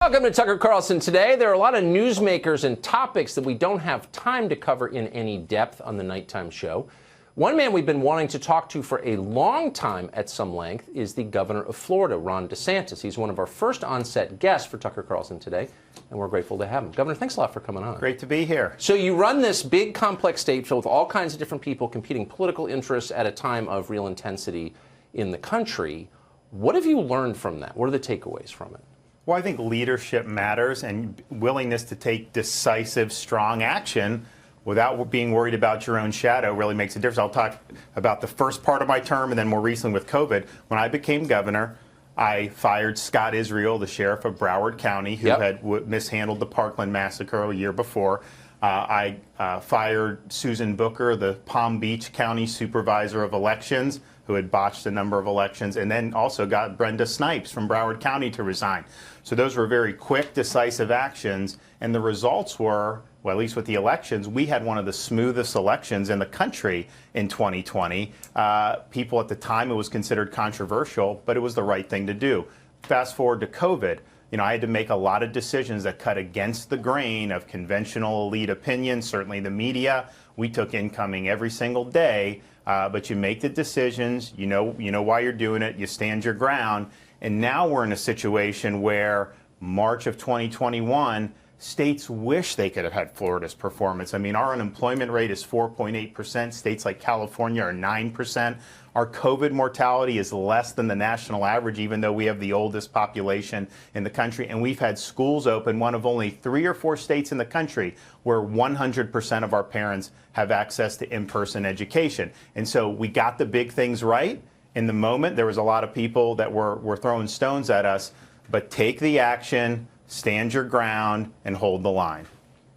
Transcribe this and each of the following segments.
Welcome to Tucker Carlson Today. There are a lot of newsmakers and topics that we don't have time to cover in any depth on the nighttime show. One man we've been wanting to talk to for a long time at some length is the governor of Florida, Ron DeSantis. He's one of our first on-set guests for Tucker Carlson Today, and we're grateful to have him. Governor, thanks a lot for coming on. Great to be here. So you run this big, complex state filled with all kinds of different people, competing political interests at a time of real intensity in the country. What have you learned from that? What are the takeaways from it? Well, I think leadership matters, and willingness to take decisive, strong action without being worried about your own shadow really makes a difference. I'll talk about the first part of my term and then more recently with COVID. When I became governor, I fired Scott Israel, the sheriff of Broward County, who had mishandled the Parkland massacre a year before. I fired Susan Booker, the Palm Beach County supervisor of elections, who had botched a number of elections, and then also got Brenda Snipes from Broward County to resign. So those were very quick, decisive actions, and the results were, well, at least with the elections, we had one of the smoothest elections in the country in 2020. People at the time, it was considered controversial, but it was the right thing to do. Fast forward to COVID. You know, I had to make a lot of decisions that cut against the grain of conventional elite opinion, certainly the media. We took incoming every single day, but you make the decisions, you know why you're doing it, you stand your ground. And now we're in a situation where March of 2021, states wish they could have had Florida's performance. I mean, our unemployment rate is 4.8%. States like California are 9%. Our COVID mortality is less than the national average, even though we have the oldest population in the country. And we've had schools open, one of only 3 or 4 states in the country where 100% of our parents have access to in-person education. And so we got the big things right. In the moment, there was a lot of people that were throwing stones at us, but take the action, stand your ground, and hold the line.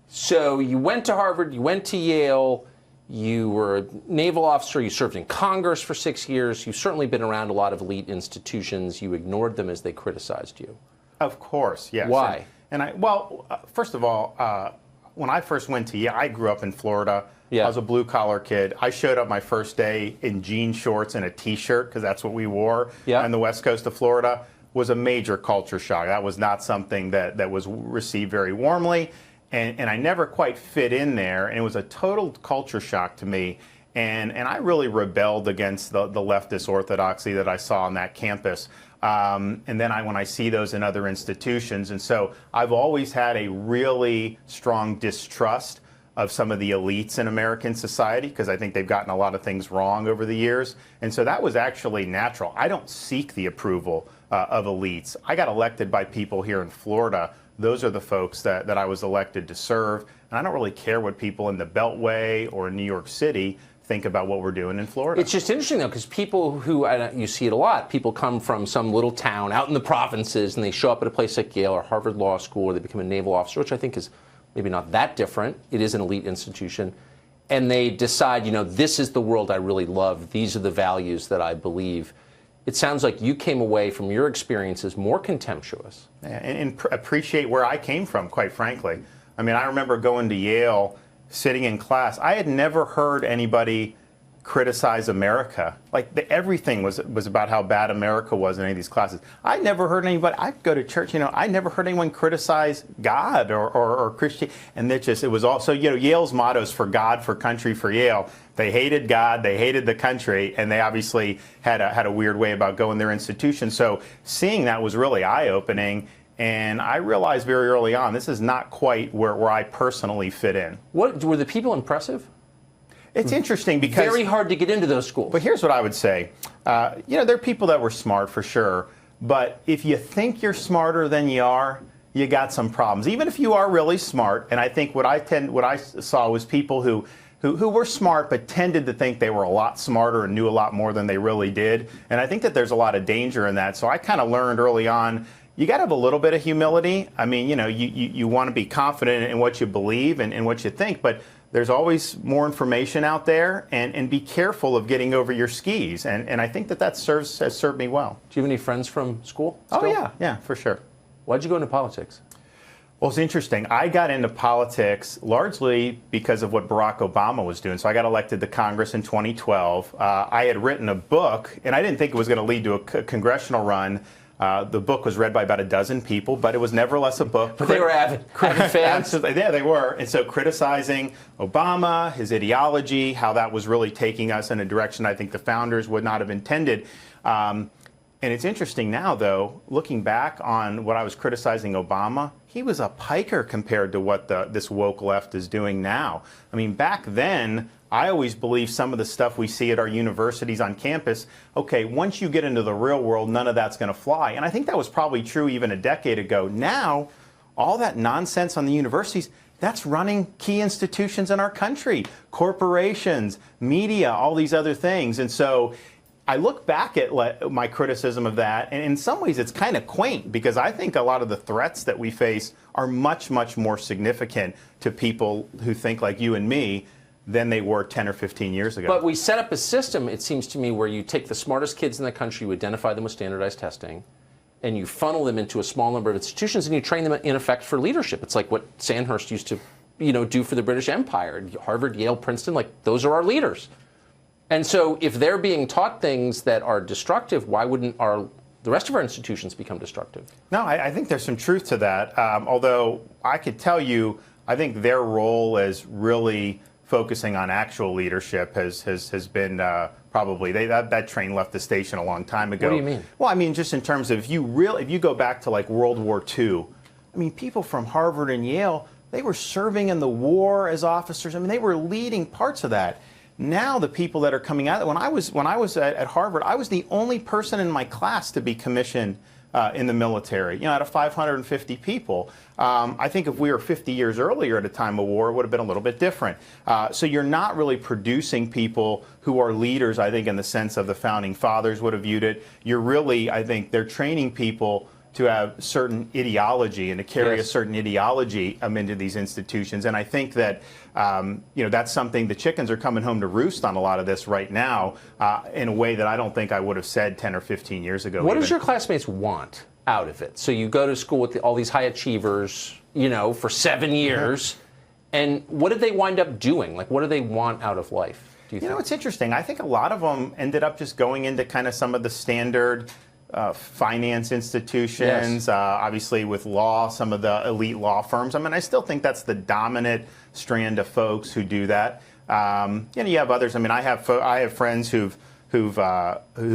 So you went to Harvard, you went to Yale, you were a naval officer, you served in Congress for 6 years. You've certainly been around a lot of elite institutions. You ignored them as they criticized you. Of course, yes. Why? First of all, when I first went to Yale, I grew up in Florida. Yeah. I was a blue-collar kid. I showed up my first day in jean shorts and a T-shirt, because that's what we wore on the west coast of Florida. Was a major culture shock. That was not something that was received very warmly, and I never quite fit in there, and it was a total culture shock to me, and I really rebelled against the leftist orthodoxy that I saw on that campus, and then when I see those in other institutions, and so I've always had a really strong distrust of some of the elites in American society, because I think they've gotten a lot of things wrong over the years. And so that was actually natural. I don't seek the approval of elites. I got elected by people here in Florida. Those are the folks that I was elected to serve. And I don't really care what people in the Beltway or in New York City think about what we're doing in Florida. It's just interesting, though, because people who, you see it a lot, people come from some little town out in the provinces, and they show up at a place like Yale or Harvard Law School, or they become a naval officer, which I think is maybe not that different. It is an elite institution. And they decide, this is the world I really love. These are the values that I believe. It sounds like you came away from your experiences more contemptuous. And appreciate where I came from, quite frankly. I mean, I remember going to Yale, sitting in class. I had never heard anybody criticize America. Like, everything was about how bad America was in any of these classes. I never heard anybody, I'd go to church, I never heard anyone criticize God or Christian. And it was also, Yale's mottos for God, for country, for Yale. They hated God, they hated the country, and they obviously had a weird way about going their institution. So seeing that was really eye-opening. And I realized very early on, this is not quite where I personally fit in. Were the people impressive? It's interesting because... Very hard to get into those schools. But here's what I would say. There are people that were smart, for sure. But if you think you're smarter than you are, you got some problems. Even if you are really smart, and I think what I saw was people who were smart but tended to think they were a lot smarter and knew a lot more than they really did. And I think that there's a lot of danger in that. So I kind of learned early on, you got to have a little bit of humility. I mean, you want to be confident in what you believe and what you think, but there's always more information out there, and be careful of getting over your skis. And I think that has served me well. Do you have any friends from school still? Oh, yeah, for sure. Why'd you go into politics? Well, it's interesting. I got into politics largely because of what Barack Obama was doing. So I got elected to Congress in 2012. I had written a book, and I didn't think it was going to lead to a congressional run. The book was read by about a dozen people, but it was nevertheless a book. But they were avid fans. Yeah, they were. And so criticizing Obama, his ideology, how that was really taking us in a direction I think the founders would not have intended. And it's interesting now, though, looking back on what I was criticizing Obama, he was a piker compared to what this woke left is doing now. I mean, back then, I always believed some of the stuff we see at our universities on campus, okay, once you get into the real world, none of that's going to fly. And I think that was probably true even a decade ago. Now, all that nonsense on the universities, that's running key institutions in our country, corporations, media, all these other things. And so I look back at my criticism of that, and in some ways it's kind of quaint because I think a lot of the threats that we face are much, much more significant to people who think like you and me than they were 10 or 15 years ago. But we set up a system, it seems to me, where you take the smartest kids in the country, you identify them with standardized testing, and you funnel them into a small number of institutions, and you train them in effect for leadership. It's like what Sandhurst used to, do for the British Empire. Harvard, Yale, Princeton, like those are our leaders. And so if they're being taught things that are destructive, why wouldn't the rest of our institutions become destructive? No, I think there's some truth to that. Although I could tell you, I think their role as really focusing on actual leadership has been probably that train left the station a long time ago. What do you mean? Well, I mean just in terms of if you go back to like World War II, I mean people from Harvard and Yale, they were serving in the war as officers. I mean they were leading parts of that. Now the people that are coming out, when I was at Harvard, I was the only person in my class to be commissioned in the military, out of 550 people. I think if we were 50 years earlier at a time of war, it would have been a little bit different. So you're not really producing people who are leaders, I think, in the sense of the founding fathers would have viewed it. You're really, I think, they're training people to have certain ideology and to carry a certain ideology into these institutions. And I think that, that's something the chickens are coming home to roost on a lot of this right now in a way that I don't think I would have said 10 or 15 years ago. What does your classmates want out of it? So you go to school with all these high achievers, for 7 years. And what did they wind up doing? Like, what do they want out of life, do you think? It's interesting. I think a lot of them ended up just going into kind of some of the standard finance institutions, obviously with law, some of the elite law firms. I mean, I still think that's the dominant strand of folks who do that. You have others. I mean, I have friends who've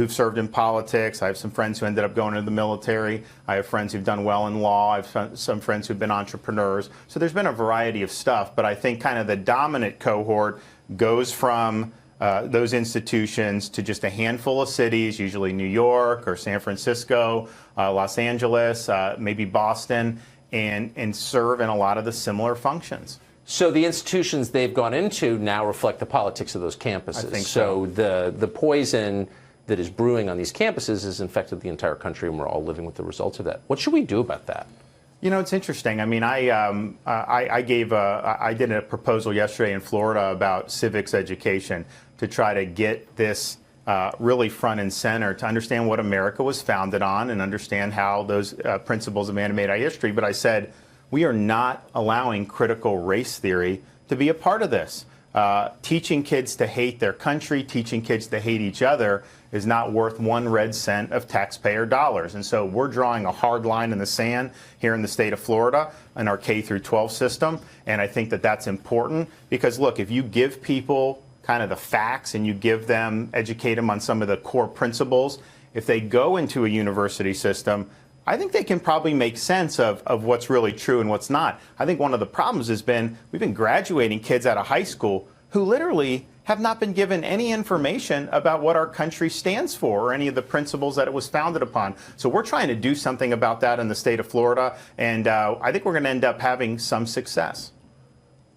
served in politics. I have some friends who ended up going into the military. I have friends who've done well in law. I have some friends who've been entrepreneurs. So there's been a variety of stuff. But I think kind of the dominant cohort goes from those institutions to just a handful of cities, usually New York or San Francisco, Los Angeles, maybe Boston, and serve in a lot of the similar functions. So the institutions they've gone into now reflect the politics of those campuses. I think so. The poison that is brewing on these campuses has infected the entire country, and we're all living with the results of that. What should we do about that? It's interesting. I mean, I did a proposal yesterday in Florida about civics education to try to get this really front and center, to understand what America was founded on and understand how those principles have animated our history. But I said, we are not allowing critical race theory to be a part of this. Teaching kids to hate their country, teaching kids to hate each other is not worth 1 red cent of taxpayer dollars. And so we're drawing a hard line in the sand here in the state of Florida in our K through 12 system. And I think that that's important because, look, if you give people kind of the facts and you educate them on some of the core principles, if they go into a university system, I think they can probably make sense of what's really true and what's not. I think one of the problems has been we've been graduating kids out of high school who literally have not been given any information about what our country stands for or any of the principles that it was founded upon. So we're trying to do something about that in the state of Florida, and I think we're going to end up having some success.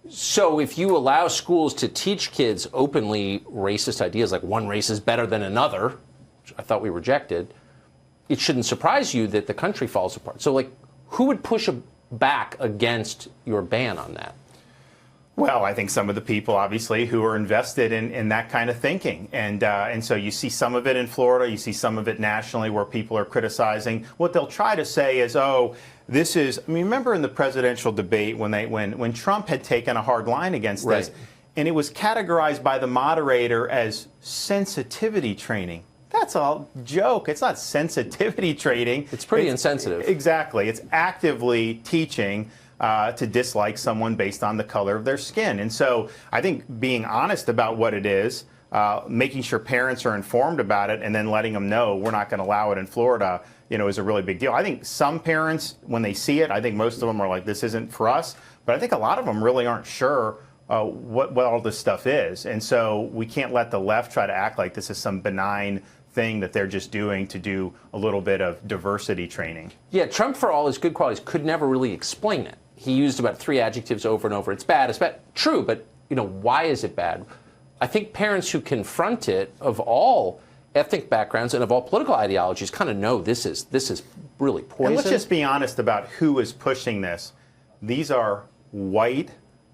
So if you allow schools to teach kids openly racist ideas, like one race is better than another, which I thought we rejected, it shouldn't surprise you that the country falls apart. So, like, who would push back against your ban on that? Well, I think some of the people, obviously, who are invested in that kind of thinking. And so you see some of it in Florida, you see some of it nationally where people are criticizing. What they'll try to say is, this is, I mean, remember in the presidential debate when Trump had taken a hard line against this, and it was categorized by the moderator as sensitivity training. that's a joke. It's not sensitivity training. It's pretty insensitive. Exactly. It's actively teaching to dislike someone based on the color of their skin. And so I think being honest about what it is, making sure parents are informed about it, and then letting them know we're not going to allow it in Florida, is a really big deal. I think some parents, when they see it, I think most of them are like, this isn't for us. But I think a lot of them really aren't sure what all this stuff is. And so we can't let the left try to act like this is some benign thing that they're just doing to do a little bit of diversity training. Yeah, Trump, for all his good qualities, could never really explain it. He used about 3 adjectives over and over. It's bad, it's bad. True, but why is it bad? I think parents who confront it, of all ethnic backgrounds and of all political ideologies, kind of know this is really poison. And let's just be honest about who is pushing this. These are white,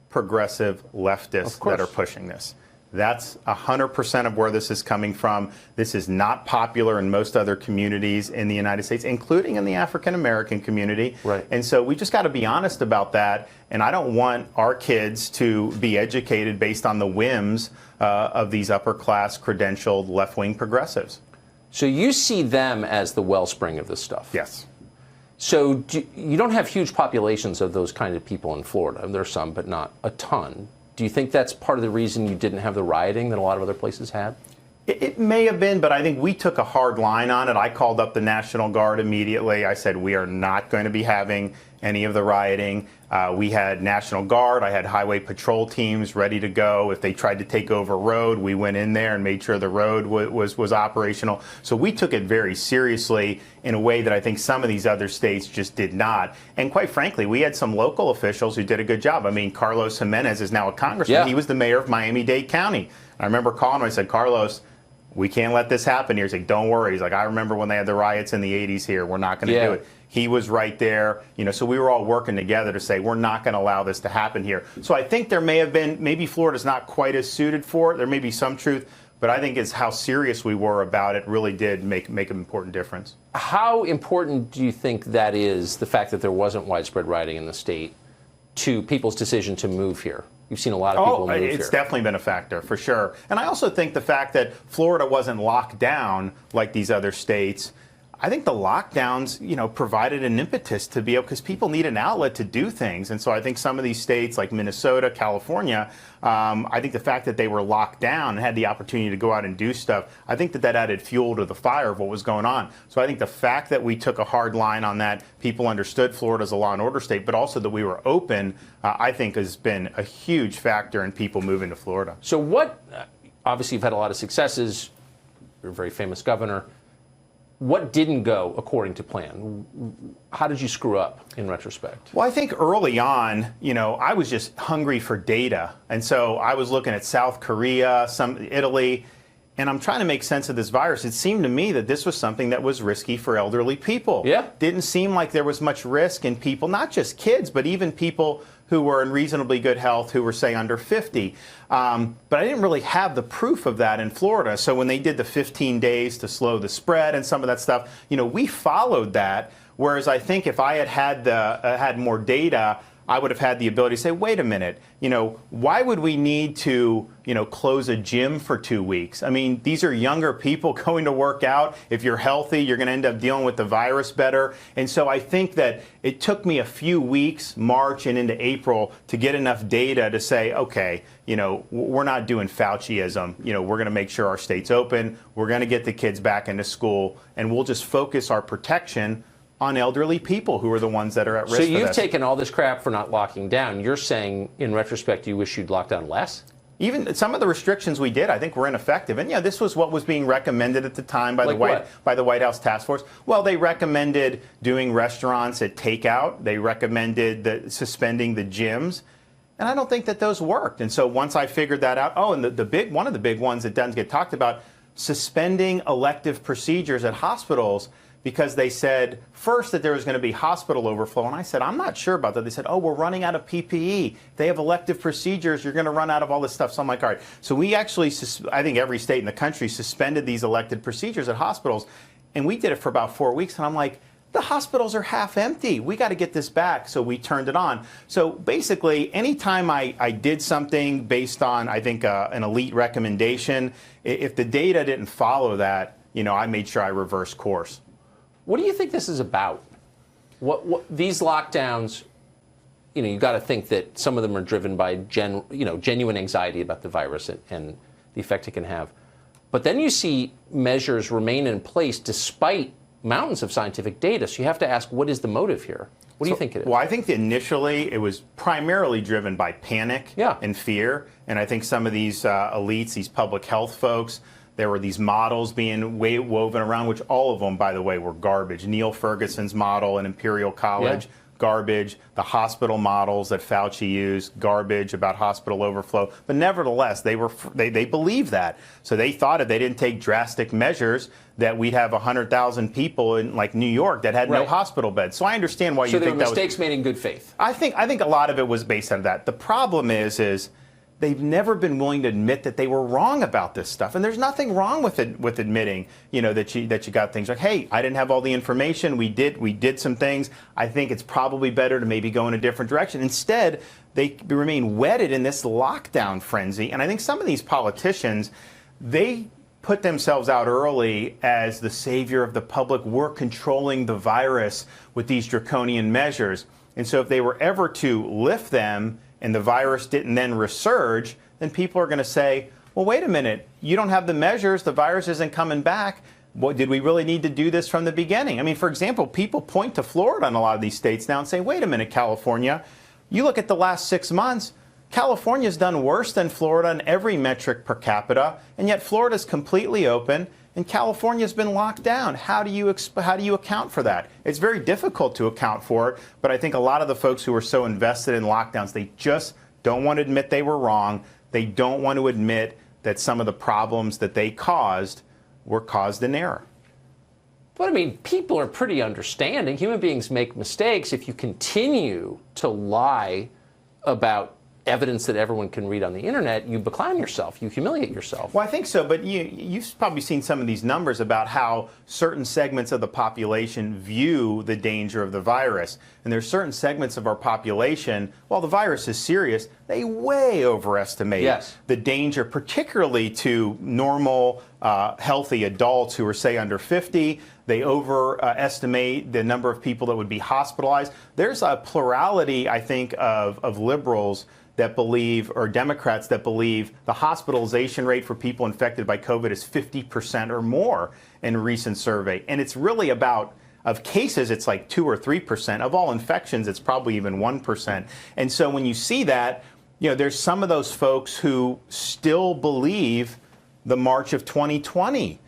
progressive leftists that are pushing this. That's 100% of where this is coming from. This is not popular in most other communities in the United States, including in the African American community. Right. And so we just got to be honest about that. And I don't want our kids to be educated based on the whims of these upper class credentialed left-wing progressives. So you see them as the wellspring of this stuff? Yes. So you don't have huge populations of those kind of people in Florida. There are some, but not a ton. Do you think that's part of the reason you didn't have the rioting that a lot of other places had? It may have been, but I think we took a hard line on it. I called up the National Guard immediately. I said, we are not going to be having any of the rioting. We had National Guard. I had highway patrol teams ready to go. If they tried to take over a road, we went in there and made sure the road was operational. So we took it very seriously in a way that I think some of these other states just did not. And quite frankly, we had some local officials who did a good job. I mean, Carlos Jimenez is now a congressman. Yeah. He was the mayor of Miami-Dade County. I remember calling him. I said, Carlos, we can't let this happen here. He's like, don't worry. He's like, I remember when they had the riots in the 80s here. We're not going to do it. He was right there. So we were all working together to say, we're not going to allow this to happen here. So I think there may have been, maybe Florida's not quite as suited for it. There may be some truth. But I think it's how serious we were about it really did make an important difference. How important do you think that is, the fact that there wasn't widespread rioting in the state, to people's decision to move here? You've seen a lot of people move here. It's definitely been a factor, for sure. And I also think the fact that Florida wasn't locked down like these other states, I think the lockdowns, provided an impetus to be able, because people need an outlet to do things. And so I think some of these states like Minnesota, California, I think the fact that they were locked down and had the opportunity to go out and do stuff, I think that added fuel to the fire of what was going on. So I think the fact that we took a hard line on that, people understood Florida as a law and order state, but also that we were open, I think has been a huge factor in people moving to Florida. So obviously you've had a lot of successes. You're a very famous governor. What didn't go according to plan? How did you screw up in retrospect? Well, I think early on, I was just hungry for data. And so I was looking at South Korea, Italy, and I'm trying to make sense of this virus. It seemed to me that this was something that was risky for elderly people. Yeah. Didn't seem like there was much risk in people, not just kids, but even people who were in reasonably good health, who were, say, under 50. But I didn't really have the proof of that in Florida. So when they did the 15 days to slow the spread and some of that stuff, we followed that. Whereas I think if I had more data, I would have had the ability to say, wait a minute, why would we need to, close a gym for 2 weeks? I mean, these are younger people going to work out. If you're healthy, you're going to end up dealing with the virus better. And so I think that it took me a few weeks, March and into April, to get enough data to say, okay, we're not doing Fauciism. We're going to make sure our state's open. We're going to get the kids back into school, and we'll just focus our protection on elderly people who are the ones that are at risk for this. So you've taken all this crap for not locking down. You're saying, in retrospect, you wish you'd locked down less? Even some of the restrictions we did, I think, were ineffective. And this was what was being recommended at the time by the White House task force. Well, they recommended doing restaurants at takeout. They recommended suspending the gyms. And I don't think that those worked. And so once I figured that out, and one of the big ones that doesn't get talked about, suspending elective procedures at hospitals, because they said first that there was going to be hospital overflow. And I said, I'm not sure about that. They said, we're running out of PPE. They have elective procedures. You're going to run out of all this stuff. So I'm like, all right. So we actually, I think every state in the country suspended these elective procedures at hospitals. And we did it for about 4 weeks. And I'm like, the hospitals are half empty. We got to get this back. So we turned it on. So basically, anytime I did something based on, I think, an elite recommendation, if the data didn't follow that, I made sure I reversed course. What do you think this is about? What these lockdowns? You got to think that some of them are driven by genuine anxiety about the virus and the effect it can have. But then you see measures remain in place despite mountains of scientific data. So you have to ask, what is the motive here? What do you think it is? Well, I think that initially it was primarily driven by panic and fear. And I think some of these elites, these public health folks, there were these models being woven around, which all of them, by the way, were garbage. Neil Ferguson's model in Imperial College, garbage. The hospital models that Fauci used, garbage about hospital overflow. But nevertheless, they believed that. So they thought if they didn't take drastic measures, that we'd have 100,000 people in like New York that had no hospital beds. So I understand why you think that was... So there were mistakes made in good faith. I think a lot of it was based on that. The problem is they've never been willing to admit that they were wrong about this stuff. And there's nothing wrong with admitting, that you got things like, hey, I didn't have all the information. We did some things. I think it's probably better to maybe go in a different direction. Instead, they remain wedded in this lockdown frenzy. And I think some of these politicians, they put themselves out early as the savior of the public. We're controlling the virus with these draconian measures. And so if they were ever to lift them and the virus didn't then resurge, then people are going to say, well, wait a minute, you don't have the measures, the virus isn't coming back. What, did we really need to do this from the beginning? I mean, for example, people point to Florida in a lot of these states now and say, wait a minute, California, you look at the last 6 months, California's done worse than Florida in every metric per capita, and yet Florida's completely open, and California's been locked down. How do you account for that? It's very difficult to account for it, but I think a lot of the folks who are so invested in lockdowns, they just don't want to admit they were wrong. They don't want to admit that some of the problems that they caused were caused in error. But I mean, people are pretty understanding. Human beings make mistakes. If you continue to lie about evidence that everyone can read on the internet, you beclown yourself, you humiliate yourself. Well, I think so, but you've probably seen some of these numbers about how certain segments of the population view the danger of the virus. And there's certain segments of our population, while the virus is serious, they way overestimate the danger, particularly to normal, healthy adults who are, say, under 50. They overestimate the number of people that would be hospitalized. There's a plurality, I think, of liberals that believe, or Democrats that believe, the hospitalization rate for people infected by COVID is 50% or more in a recent survey. And it's really about, of cases, it's like 2 or 3%. Of all infections, it's probably even 1%. And so when you see that, there's some of those folks who still believe the March of 2020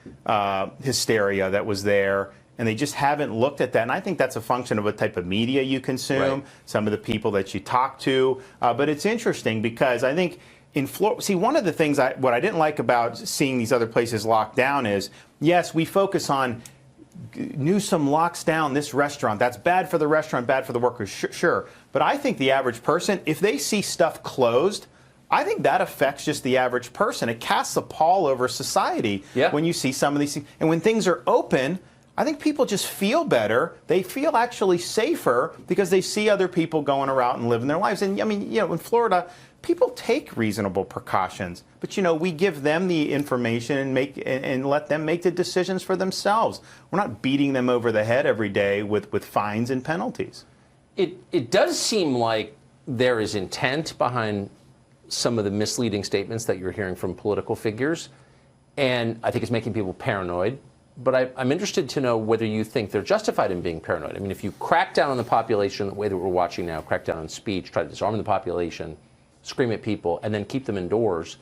hysteria that was there, and they just haven't looked at that. And I think that's a function of what type of media you consume, some of the people that you talk to. But it's interesting because I think in Florida, see, one of the things what I didn't like about seeing these other places locked down is, yes, we focus on Newsom locks down this restaurant. That's bad for the restaurant, bad for the workers. Sure. But I think the average person, if they see stuff closed, I think that affects just the average person. It casts a pall over society when you see some of these things. And when things are open, I think people just feel better. They feel actually safer because they see other people going around and living their lives. And I mean, in Florida, people take reasonable precautions. But, we give them the information and let them make the decisions for themselves. We're not beating them over the head every day with fines and penalties. It does seem like there is intent behind some of the misleading statements that you're hearing from political figures. And I think it's making people paranoid. But I'm interested to know whether you think they're justified in being paranoid. I mean, if you crack down on the population the way that we're watching now, crack down on speech, try to disarm the population, scream at people, and then keep them indoors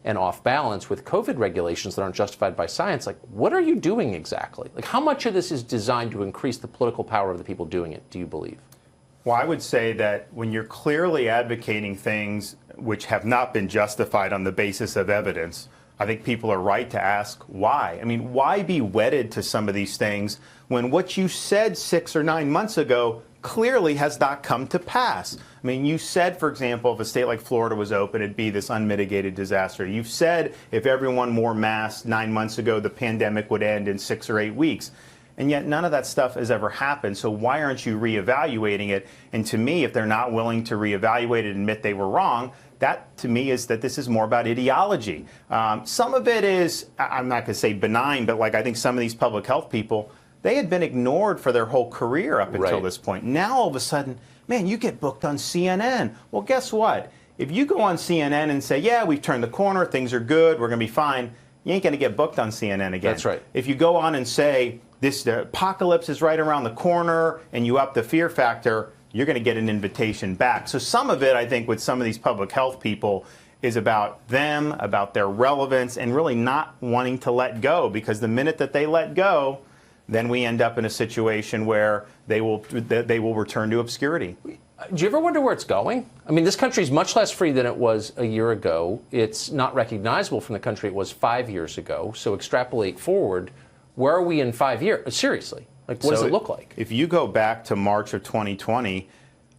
and off balance with COVID regulations that aren't justified by science, like, what are you doing exactly? Like, how much of this is designed to increase the political power of the people doing it, do you believe? Well, I would say that when you're clearly advocating things which have not been justified on the basis of evidence, I think people are right to ask why. I mean, why be wedded to some of these things when what you said 6 or 9 months ago clearly has not come to pass? I mean, you said, for example, if a state like Florida was open, it'd be this unmitigated disaster. You've said if everyone wore masks 9 months ago, the pandemic would end in 6 or 8 weeks. And yet none of that stuff has ever happened. So why aren't you reevaluating it? And to me, if they're not willing to reevaluate it and admit they were wrong, that to me is that this is more about ideology. Some of it is, I'm not going to say benign, but like I think some of these public health people, they had been ignored for their whole career up until this point. Now all of a sudden, man, you get booked on CNN. Well, guess what? If you go on CNN and say, yeah, we've turned the corner, things are good, we're going to be fine, you ain't going to get booked on CNN again. That's right. If you go on and say, the apocalypse is right around the corner, and you up the fear factor, you're going to get an invitation back. So some of it, I think, with some of these public health people is about them, about their relevance, and really not wanting to let go, because the minute that they let go, then we end up in a situation where they will return to obscurity. Do you ever wonder where it's going? I mean, this country is much less free than it was a year ago. It's not recognizable from the country it was 5 years ago. So extrapolate forward, where are we in 5 years? Seriously, like what does it look like? If you go back to March of 2020,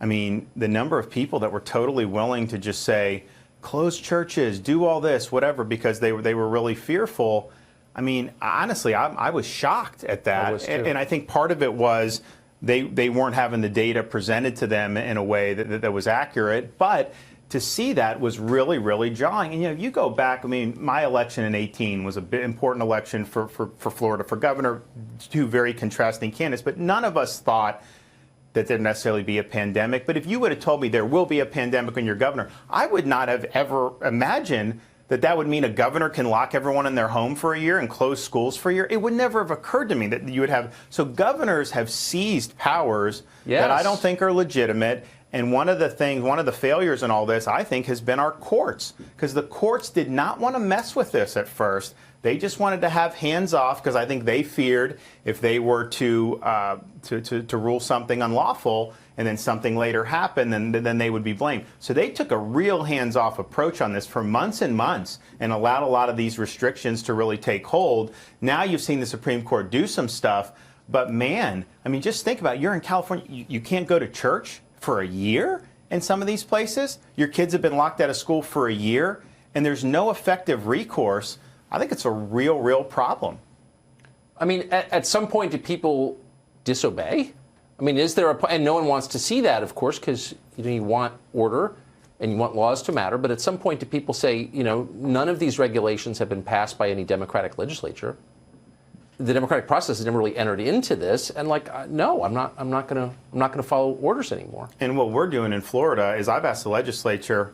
I mean, the number of people that were totally willing to just say, close churches, do all this, whatever, because they were really fearful. I mean, honestly, I was shocked at that. I was too. And I think part of it was they weren't having the data presented to them in a way that was accurate. But to see that was really, really jarring. And, you go back, I mean, my election in 2018 was a bit important election for Florida, for governor, two very contrasting candidates. But none of us thought that there'd necessarily be a pandemic. But if you would have told me there will be a pandemic when you're governor, I would not have ever imagined that would mean a governor can lock everyone in their home for a year and close schools for a year. It would never have occurred to me that you would have. So governors have seized powers that I don't think are legitimate. And one of the failures in all this, I think, has been our courts, because the courts did not want to mess with this at first. They just wanted to have hands off, because I think they feared if they were to rule something unlawful and then something later happened, then they would be blamed. So they took a real hands-off approach on this for months and months and allowed a lot of these restrictions to really take hold. Now you've seen the Supreme Court do some stuff, but man, I mean, just think about it. You're in California, you can't go to church for a year in some of these places. Your kids have been locked out of school for a year, and there's no effective recourse. I think it's a real problem. I mean, at some point, do people disobey? I mean, is there and no one wants to see that, of course, because you want order and you want laws to matter. But at some point, do people say, none of these regulations have been passed by any Democratic legislature? The democratic process has never really entered into this, and no, I'm not going to follow orders anymore. And what we're doing in Florida is I've asked the legislature,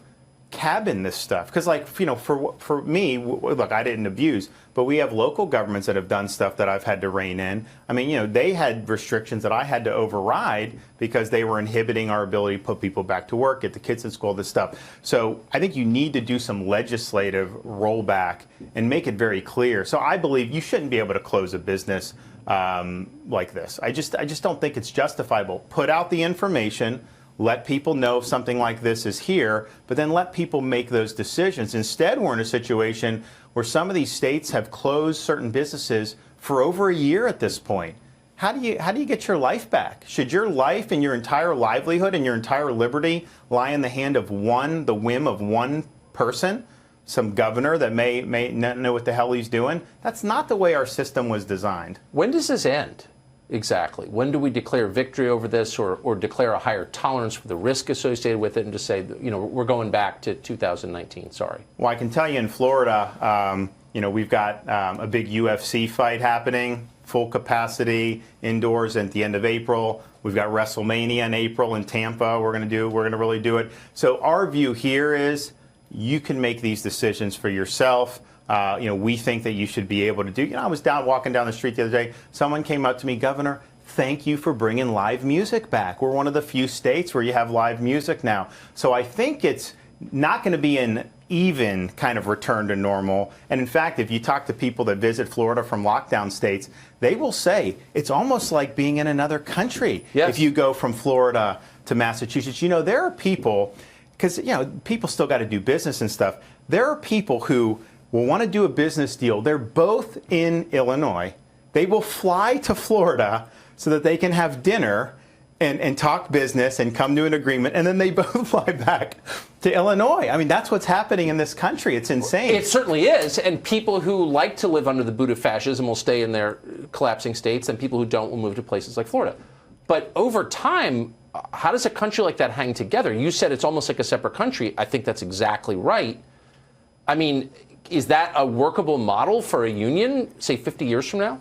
cabin this stuff, because for me, look, I didn't abuse, but we have local governments that have done stuff that I've had to rein in. I mean, they had restrictions that I had to override because they were inhibiting our ability to put people back to work, get the kids in school, this stuff. So I think you need to do some legislative rollback and make it very clear. So I believe you shouldn't be able to close a business like this. I just don't think it's justifiable. Put out the information. Let people know if something like this is here, but then let people make those decisions. Instead, we're in a situation where some of these states have closed certain businesses for over a year at this point. How do you get your life back? Should your life and your entire livelihood and your entire liberty lie in the hand of the whim of one person, some governor that may not know what the hell he's doing? That's not the way our system was designed. When does this end? Exactly. When do we declare victory over this, or declare a higher tolerance for the risk associated with it, and just say, we're going back to 2019? Sorry. Well, I can tell you in Florida, we've got a big UFC fight happening, full capacity indoors at the end of April. We've got WrestleMania in April in Tampa. We're going to really do it. So our view here is you can make these decisions for yourself. We think that you should be able to do. I was walking down the street the other day. Someone came up to me, Governor, thank you for bringing live music back. We're one of the few states where you have live music now. So I think it's not going to be an even kind of return to normal. And in fact, if you talk to people that visit Florida from lockdown states, they will say it's almost like being in another country. Yes. If you go from Florida to Massachusetts. There are people, because people still got to do business and stuff. There are people who will want to do a business deal. They're both in Illinois. They will fly to Florida so that they can have dinner and talk business and come to an agreement, and then they both fly back to Illinois. I mean, that's what's happening in this country. It's insane. It certainly is. And people who like to live under the boot of fascism will stay in their collapsing states, and people who don't will move to places like Florida. But over time, how does a country like that hang together? You said it's almost like a separate country. I think that's exactly right. I mean, is that a workable model for a union, say, 50 years from now?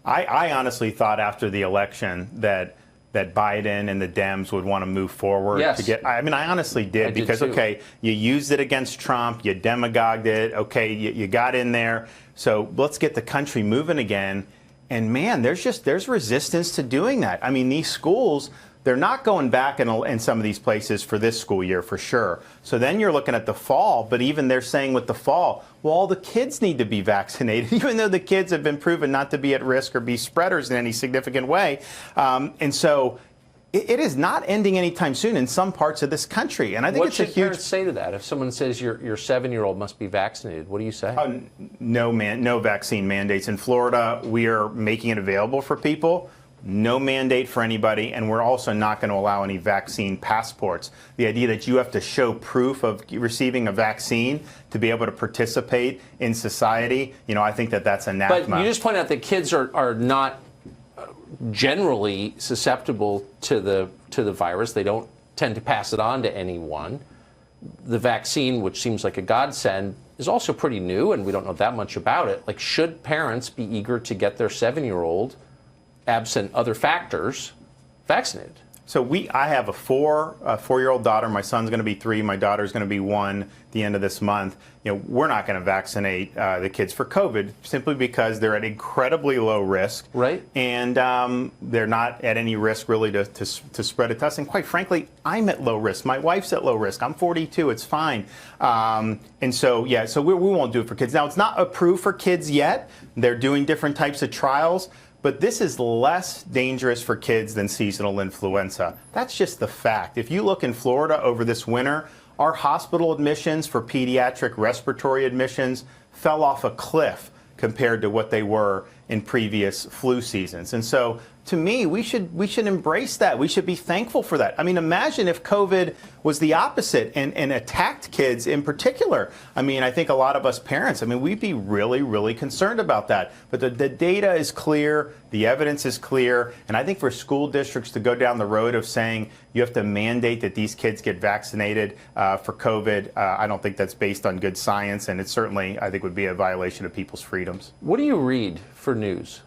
I honestly thought after the election that Biden and the Dems would want to move forward to get. I mean, I honestly did because okay, you used it against Trump, you demagogued it. Okay, you got in there. So let's get the country moving again. And man, there's resistance to doing that. I mean, these schools, they're not going back in some of these places for this school year for sure. So then you're looking at the fall, but even they're saying with the fall, well, all the kids need to be vaccinated, even though the kids have been proven not to be at risk or be spreaders in any significant way. And so it is not ending anytime soon in some parts of this country. And I think it's a huge. What should parents say to that? If someone says your 7-year-old must be vaccinated, what do you say? No vaccine mandates. In Florida, we are making it available for people. No mandate for anybody, and we're also not going to allow any vaccine passports. The idea that you have to show proof of receiving a vaccine to be able to participate in society, I think that's anathema. But you just point out that kids are not generally susceptible to the virus. They don't tend to pass it on to anyone. The vaccine, which seems like a godsend, is also pretty new, and we don't know that much about it. Like, should parents be eager to get their 7-year-old, absent other factors, vaccinated? So I have a 4-year-old daughter. My son's going to be 3. My daughter's going to be 1 at the end of this month. We're not going to vaccinate the kids for COVID simply because they're at incredibly low risk. Right. And they're not at any risk really to spread it to us. And quite frankly, I'm at low risk. My wife's at low risk. I'm 42. It's fine. And so, so we won't do it for kids. Now, it's not approved for kids yet. They're doing different types of trials. But this is less dangerous for kids than seasonal influenza. That's just the fact. If you look in Florida over this winter, our hospital admissions for pediatric respiratory admissions fell off a cliff compared to what they were in previous flu seasons. And so, to me, we should embrace that. We should be thankful for that. I mean, imagine if COVID was the opposite and attacked kids in particular. I mean, I think a lot of us parents, we'd be really, really concerned about that. But the data is clear, the evidence is clear, and I think for school districts to go down the road of saying you have to mandate that these kids get vaccinated for COVID, I don't think that's based on good science, and it certainly, I think, would be a violation of people's freedoms. What do you read for news?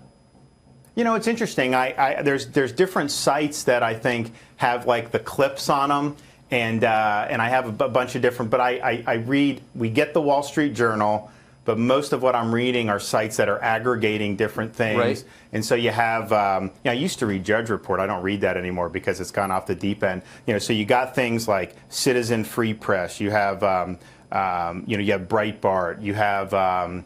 It's interesting. There's different sites that I think have like the clips on them, and I have a bunch of different. But I read. We get the Wall Street Journal, but most of what I'm reading are sites that are aggregating different things. Right. And so you have. I used to read Judge Report. I don't read that anymore because it's gone off the deep end. So you got things like Citizen Free Press. You have. You have Breitbart. You have.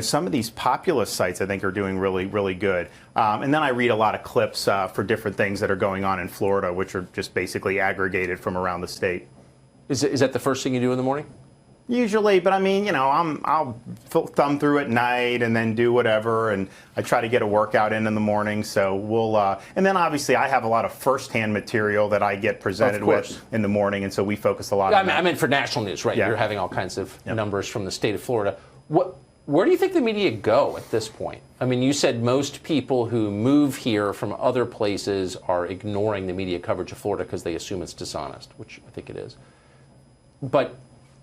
Some of these populist sites I think are doing really, really good. And then I read a lot of clips for different things that are going on in Florida, which are just basically aggregated from around the state. Is that the first thing you do in the morning? Usually, but I'll thumb through at night and then do whatever, and I try to get a workout in the morning. So we'll, and then obviously I have a lot of firsthand material that I get presented with in the morning, and so we focus a lot on that. I meant for national news, right? Yeah. You're having all kinds of numbers from the state of Florida. Where do you think the media go at this point? You said most people who move here from other places are ignoring the media coverage of Florida because they assume it's dishonest, which I think it is. But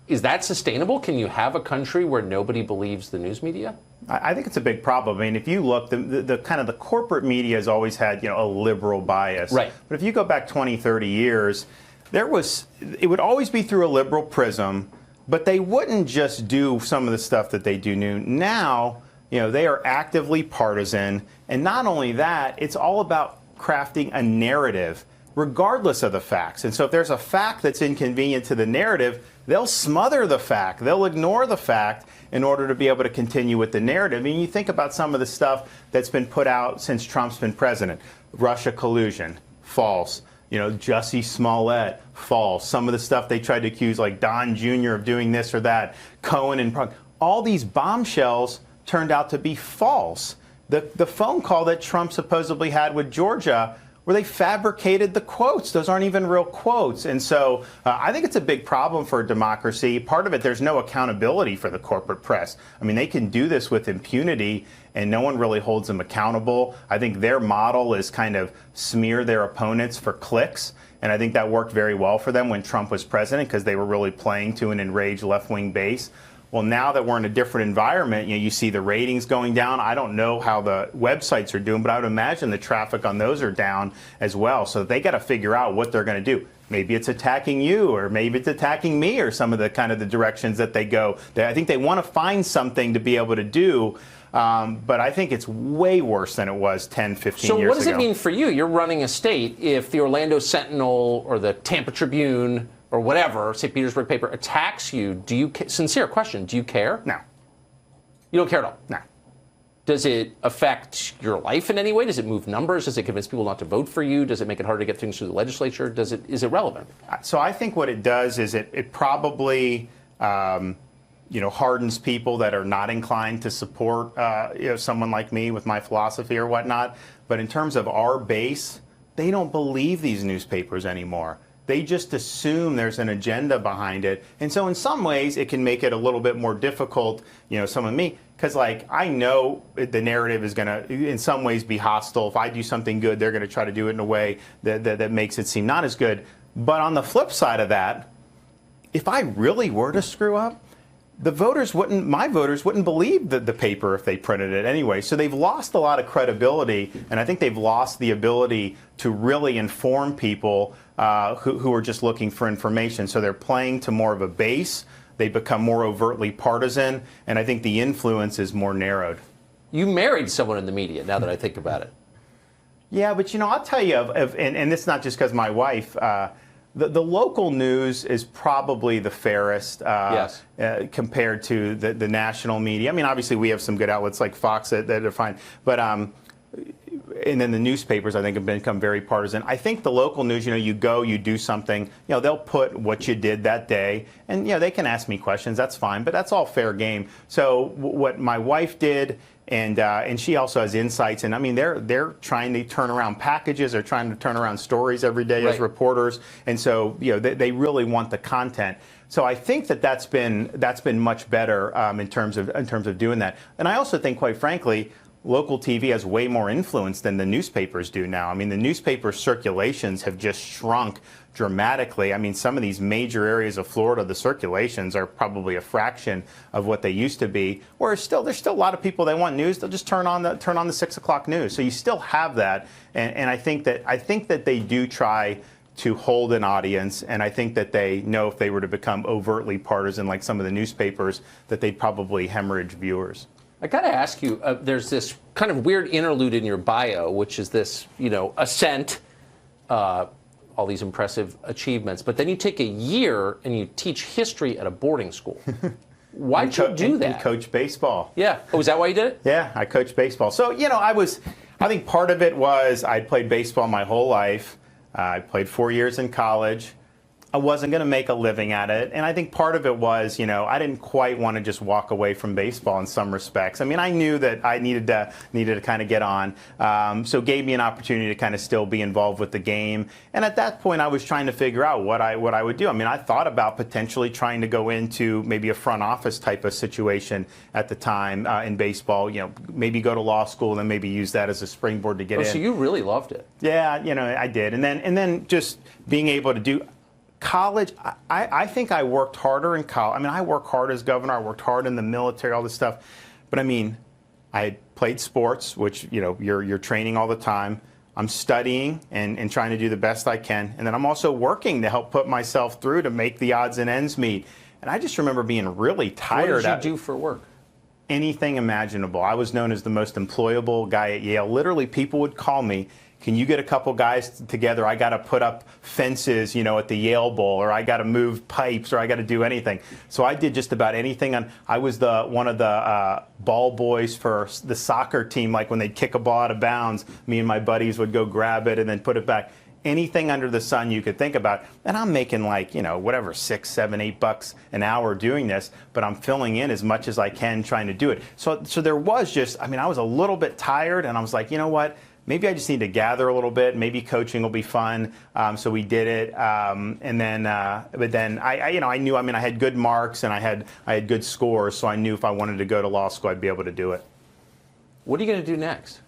is that sustainable? Can you have a country where nobody believes the news media? I think it's a big problem. If you look, the kind of the corporate media has always had a liberal bias. Right. But if you go back 20, 30 years, it would always be through a liberal prism. But they wouldn't just do some of the stuff that they do now. They are actively partisan. And not only that, it's all about crafting a narrative, regardless of the facts. And so if there's a fact that's inconvenient to the narrative, they'll smother the fact. They'll ignore the fact in order to be able to continue with the narrative. You think about some of the stuff that's been put out since Trump's been president. Russia collusion, false. Jussie Smollett, false. Some of the stuff they tried to accuse, like Don Jr. of doing this or that, Cohen and Prague. All these bombshells turned out to be false. The phone call that Trump supposedly had with Georgia, where they fabricated the quotes. Those aren't even real quotes. And so I think it's a big problem for a democracy. Part of it, there's no accountability for the corporate press. They can do this with impunity, and no one really holds them accountable. I think their model is kind of smear their opponents for clicks. And I think that worked very well for them when Trump was president because they were really playing to an enraged left-wing base. Well, now that we're in a different environment, you see the ratings going down. I don't know how the websites are doing, but I would imagine the traffic on those are down as well. So they got to figure out what they're going to do. Maybe it's attacking you, or maybe it's attacking me, or some of the kind of the directions that they go. I think they want to find something to be able to do. But I think it's way worse than it was 10, 15 years ago. So what does it mean for you? You're running a state. If the Orlando Sentinel or the Tampa Tribune or whatever, St. Petersburg paper, attacks you, do you, sincere question, do you care? No. You don't care at all? No. Does it affect your life in any way? Does it move numbers? Does it convince people not to vote for you? Does it make it harder to get things through the legislature? Is it relevant? So I think what it does is it probably hardens people that are not inclined to support someone like me with my philosophy or whatnot. But in terms of our base, they don't believe these newspapers anymore. They just assume there's an agenda behind it. And so in some ways, it can make it a little bit more difficult, some of me, because I know the narrative is going to, in some ways, be hostile. If I do something good, they're going to try to do it in a way that makes it seem not as good. But on the flip side of that, if I really were to screw up, my voters wouldn't believe the paper if they printed it anyway. So they've lost a lot of credibility, and I think they've lost the ability to really inform people who are just looking for information. So they're playing to more of a base. They become more overtly partisan, and I think the influence is more narrowed. You married someone in the media, now that I think about it. Yeah, but I'll tell you, and it's not just because my wife, the local news is probably the fairest yes. Compared to the national media. I mean, obviously we have some good outlets like Fox that are fine, but and then the newspapers, I think, have become very partisan. I think the local news, you go, you do something, they'll put what you did that day, and they can ask me questions. That's fine, but that's all fair game. So what my wife did, and she also has insights, and I mean they're trying to turn around packages, they're trying to turn around stories every day right. as reporters, and so they really want the content. So I think that's been much better in terms of doing that. And I also think, quite frankly, local TV has way more influence than the newspapers do now. I mean, the newspaper circulations have just shrunk dramatically. I mean, some of these major areas of Florida, the circulations are probably a fraction of what they used to be. Whereas there's still a lot of people that want news. They'll just turn on the 6 o'clock news. So you still have that, and I think that they do try to hold an audience, and I think that they know if they were to become overtly partisan like some of the newspapers, that they'd probably hemorrhage viewers. I got to ask you, there's this kind of weird interlude in your bio, which is this, ascent, all these impressive achievements, but then you take a year and you teach history at a boarding school. Why'd you do that? And coach baseball. Yeah. Oh, is that why you did it? Yeah, I coached baseball. So, I think part of it was I'd played baseball my whole life. I played 4 years in college. I wasn't going to make a living at it. And I think part of it was, I didn't quite want to just walk away from baseball in some respects. I mean, I knew that I needed to kind of get on. So it gave me an opportunity to kind of still be involved with the game. And at that point, I was trying to figure out what I would do. I mean, I thought about potentially trying to go into maybe a front office type of situation at the time in baseball, maybe go to law school and then maybe use that as a springboard to get in. So you really loved it. Yeah, I did. And then just being able to do college, I think I worked harder in college. I mean, I worked hard as governor. I worked hard in the military, all this stuff. But I mean, I had played sports, which, you're training all the time. I'm studying and trying to do the best I can. And then I'm also working to help put myself through to make the odds and ends meet. And I just remember being really tired. What did you do for work? Anything imaginable. I was known as the most employable guy at Yale. Literally, people would call me, can you get a couple guys together? I got to put up fences, at the Yale Bowl, or I got to move pipes, or I got to do anything. So I did just about anything. I was one of the ball boys for the soccer team. Like when they'd kick a ball out of bounds, me and my buddies would go grab it and then put it back. Anything under the sun you could think about. And I'm making like, whatever, $6, $7, $8 an hour doing this, but I'm filling in as much as I can trying to do it. So there was just, I was a little bit tired, and I was like, you know what? Maybe I just need to gather a little bit. Maybe coaching will be fun. So we did it. But then I knew, I had good marks and I had good scores. So I knew if I wanted to go to law school, I'd be able to do it. What are you going to do next?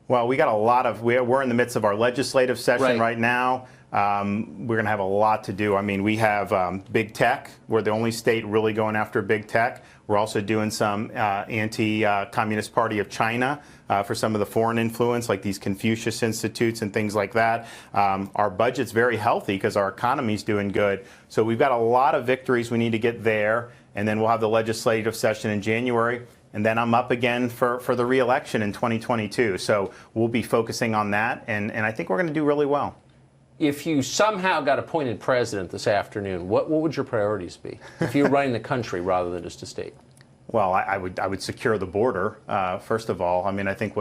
Well, we got we're in the midst of our legislative session right now. we're going to have a lot to do. I mean, we have big tech. We're the only state really going after big tech. We're also doing some anti-Communist Party of China for some of the foreign influence, like these Confucius Institutes and things like that. Our budget's very healthy because our economy's doing good. So we've got a lot of victories we need to get there. And then we'll have the legislative session in January. And then I'm up again for the re-election in 2022. So we'll be focusing on that. And I think we're going to do really well. If you somehow got appointed president this afternoon, what would your priorities be if you were running the country rather than just a state? Well, I would secure the border, first of all. I mean, I think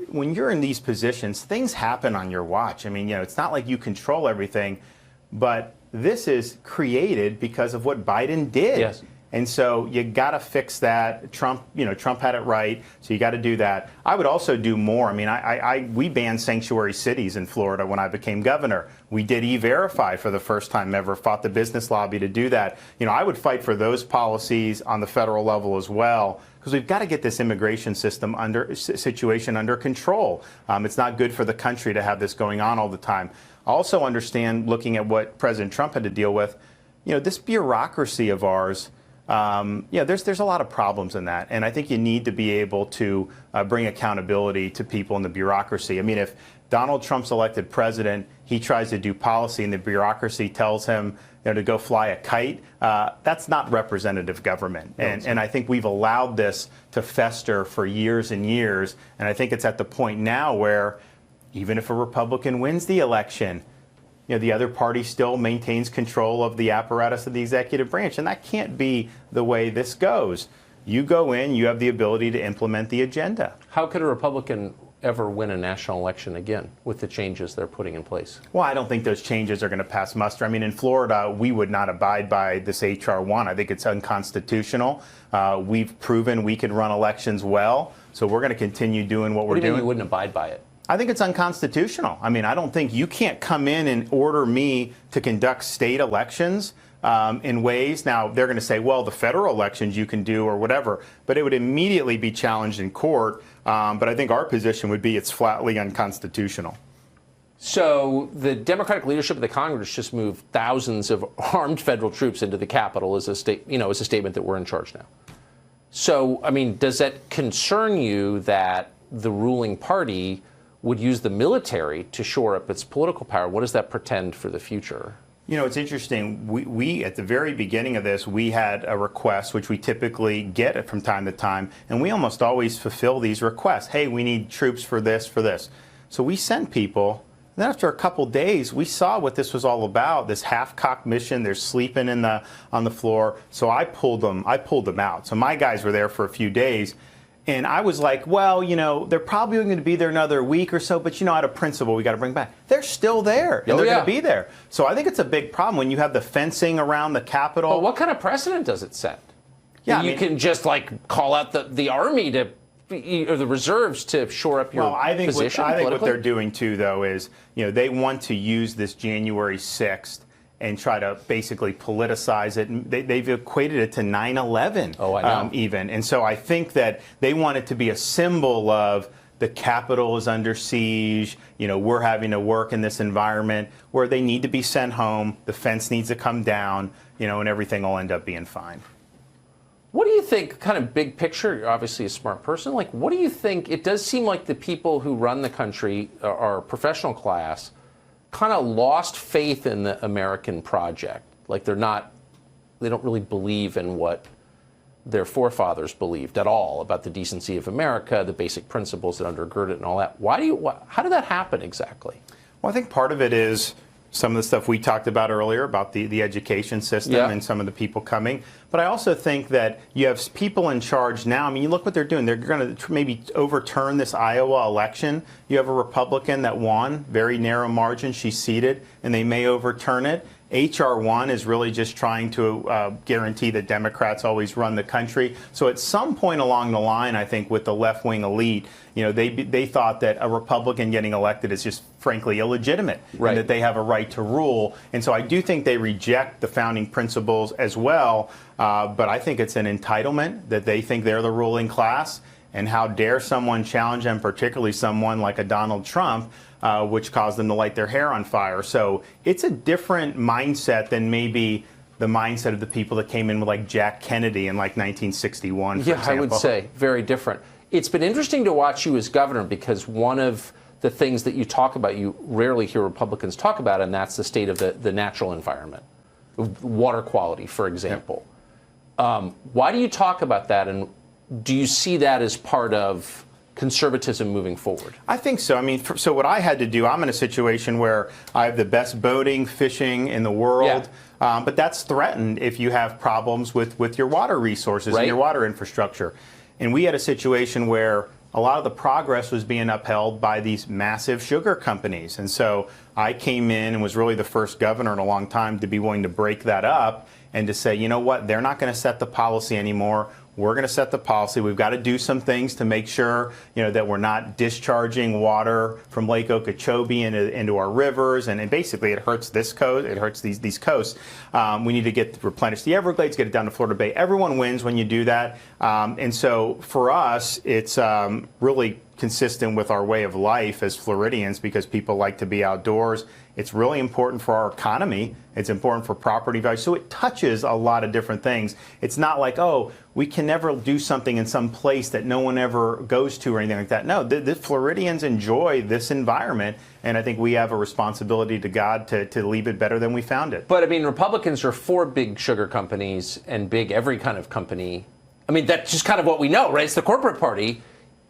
when you're in these positions, things happen on your watch. I mean, it's not like you control everything, but this is created because of what Biden did. Yes. And so you got to fix that. Trump had it right, so you got to do that. I would also do more. I mean, we banned sanctuary cities in Florida when I became governor. We did E-Verify for the first time ever, fought the business lobby to do that. I would fight for those policies on the federal level as well, because we've got to get this immigration system situation under control. It's not good for the country to have this going on all the time. Also understand, looking at what President Trump had to deal with, this bureaucracy of ours. There's a lot of problems in that, and I think you need to be able to bring accountability to people in the bureaucracy. I mean, if Donald Trump's elected president, he tries to do policy and the bureaucracy tells him to go fly a kite, that's not representative government. And I think we've allowed this to fester for years and years, and I think it's at the point now where even if a Republican wins the election, the other party still maintains control of the apparatus of the executive branch. And that can't be the way this goes. You go in, you have the ability to implement the agenda. How could a Republican ever win a national election again with the changes they're putting in place? Well, I don't think those changes are going to pass muster. I mean, in Florida, we would not abide by this H.R. 1. I think it's unconstitutional. We've proven we can run elections well. So we're going to continue doing what we're doing. You wouldn't abide by it? I think it's unconstitutional. I mean, I don't think you can't come in and order me to conduct state elections in ways. Now, they're going to say, well, the federal elections you can do or whatever, but it would immediately be challenged in court. But I think our position would be it's flatly unconstitutional. So the Democratic leadership of the Congress just moved thousands of armed federal troops into the Capitol as a statement that we're in charge now. So, I mean, does that concern you that the ruling party would use the military to shore up its political power? What does that portend for the future? It's interesting. We at the very beginning of this, we had a request, which we typically get from time to time, and we almost always fulfill these requests. Hey, we need troops for this, for this. So we sent people. And then after a couple days, we saw what this was all about, this half-cocked mission. They're sleeping on the floor. So I pulled them out. So my guys were there for a few days. And I was like, well, they're probably going to be there another week or so, but out of principle, we got to bring back. They're still there, and they're going to be there. So I think it's a big problem when you have the fencing around the Capitol. But what kind of precedent does it set? Yeah, you can just call out the army or the reserves to shore up your position. I think what they're doing too, though, is they want to use this January 6th and try to basically politicize it. And they've equated it to 9/11 even. And so I think that they want it to be a symbol of the Capitol is under siege. We're having to work in this environment where they need to be sent home. The fence needs to come down, and everything will end up being fine. What do you think, kind of big picture? You're obviously a smart person. What do you think? It does seem like the people who run the country, our professional class, kind of lost faith in the American project. They don't really believe in what their forefathers believed at all about the decency of America, the basic principles that undergird it and all that. How did that happen exactly? Well, I think part of it is some of the stuff we talked about earlier about the education system and some of the people coming. But I also think that you have people in charge now. I mean, you look what they're doing. They're going to maybe overturn this Iowa election. You have a Republican that won, very narrow margin. She's seated, and they may overturn it. H.R. 1 is really just trying to guarantee that Democrats always run the country. So at some point along the line, I think with the left-wing elite, they thought that a Republican getting elected is just frankly illegitimate, and that they have a right to rule. And so I do think they reject the founding principles as well. But I think it's an entitlement that they think they're the ruling class. And how dare someone challenge them, particularly someone like a Donald Trump, which caused them to light their hair on fire. So it's a different mindset than maybe the mindset of the people that came in with like Jack Kennedy in like 1961, for example. I would say very different. It's been interesting to watch you as governor because one of the things that you talk about, you rarely hear Republicans talk about, and that's the state of the natural environment, water quality, for example. Why do you talk about that, and do you see that as part of conservatism moving forward? I think so. I mean, so what I had to do, I'm in a situation where I have the best boating, fishing in the world, but that's threatened if you have problems with your water resources and your water infrastructure. And we had a situation where a lot of the progress was being upheld by these massive sugar companies. And so I came in and was really the first governor in a long time to be willing to break that up and to say, you know what, they're not going to set the policy anymore. We're going to set the policy. We've got to do some things to make sure, that we're not discharging water from Lake Okeechobee into our rivers, and basically it hurts this coast. It hurts these coasts. We need to replenish the Everglades, get it down to Florida Bay. Everyone wins when you do that. And so for us, it's really consistent with our way of life as Floridians because people like to be outdoors. It's really important for our economy. It's important for property value. So it touches a lot of different things. It's not like, oh, we can never do something in some place that no one ever goes to or anything like that. No, the Floridians enjoy this environment, and I think we have a responsibility to God to leave it better than we found it. But, I mean, Republicans are for big sugar companies and big every kind of company. I mean, that's just kind of what we know, right? It's the corporate party.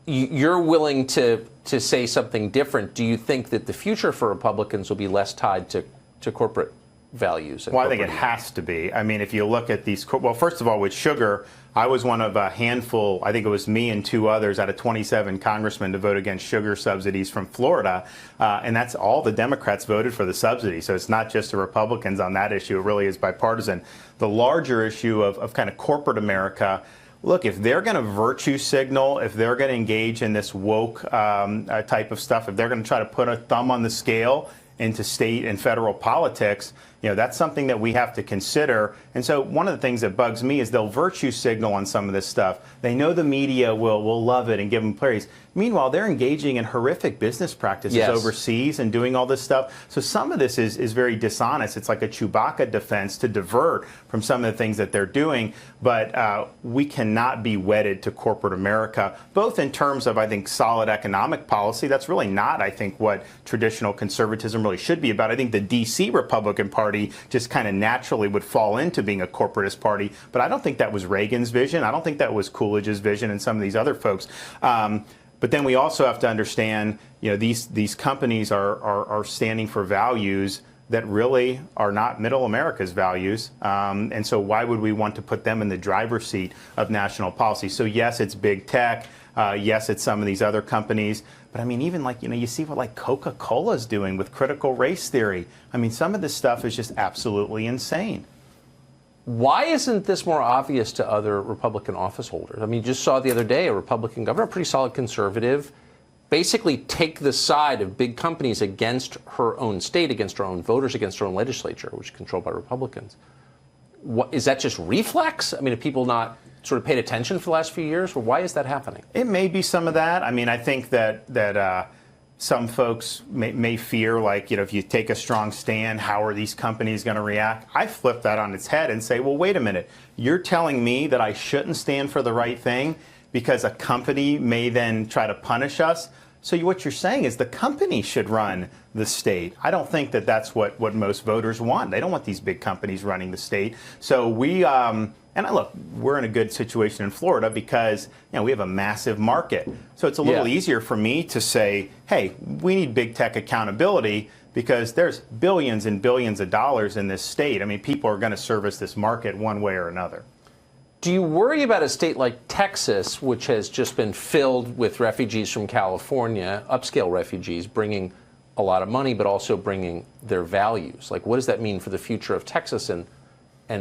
You're willing to say something different. Do you think that the future for Republicans will be less tied to corporate values? Well, I think it has to be. I mean, if you look at these, well, first of all, with sugar, I was one of a handful, I think it was me and two others out of 27 congressmen to vote against sugar subsidies from Florida. And that's all the Democrats voted for the subsidy. So it's not just the Republicans on that issue. It really is bipartisan. The larger issue of kind of corporate America, look, if they're going to virtue signal, if they're going to engage in this woke type of stuff, if they're going to try to put a thumb on the scale into state and federal politics, that's something that we have to consider. And so one of the things that bugs me is they'll virtue signal on some of this stuff. They know the media will love it and give them praise. Meanwhile, they're engaging in horrific business practices overseas and doing all this stuff. So some of this is very dishonest. It's like a Chewbacca defense to divert from some of the things that they're doing. But we cannot be wedded to corporate America, both in terms of, I think, solid economic policy. That's really not, I think, what traditional conservatism really should be about. I think the D.C. Republican Party just kind of naturally would fall into being a corporatist party. But I don't think that was Reagan's vision. I don't think that was Coolidge's vision and some of these other folks. But then we also have to understand, these companies are standing for values that really are not middle America's values. And so why would we want to put them in the driver's seat of national policy? So yes, it's big tech. Yes, it's some of these other companies. But I mean, even like, you see what like Coca-Cola is doing with critical race theory. I mean, some of this stuff is just absolutely insane. Why isn't this more obvious to other Republican office holders? I mean, you just saw the other day a Republican governor, a pretty solid conservative, basically take the side of big companies against her own state, against her own voters, against her own legislature, which is controlled by Republicans. Is that just reflex? I mean, have people not sort of paid attention for the last few years? Or why is that happening? It may be some of that. I mean, I think that some folks may fear, like, if you take a strong stand, how are these companies going to react? I flip that on its head and say, well, wait a minute. You're telling me that I shouldn't stand for the right thing because a company may then try to punish us? So what you're saying is the company should run the state. I don't think that that's what most voters want. They don't want these big companies running the state. So look, we're in a good situation in Florida because we have a massive market. So it's a little easier for me to say, hey, we need big tech accountability because there's billions and billions of dollars in this state. I mean, people are going to service this market one way or another. Do you worry about a state like Texas, which has just been filled with refugees from California, upscale refugees, bringing a lot of money, but also bringing their values? Like, what does that mean for the future of Texas, and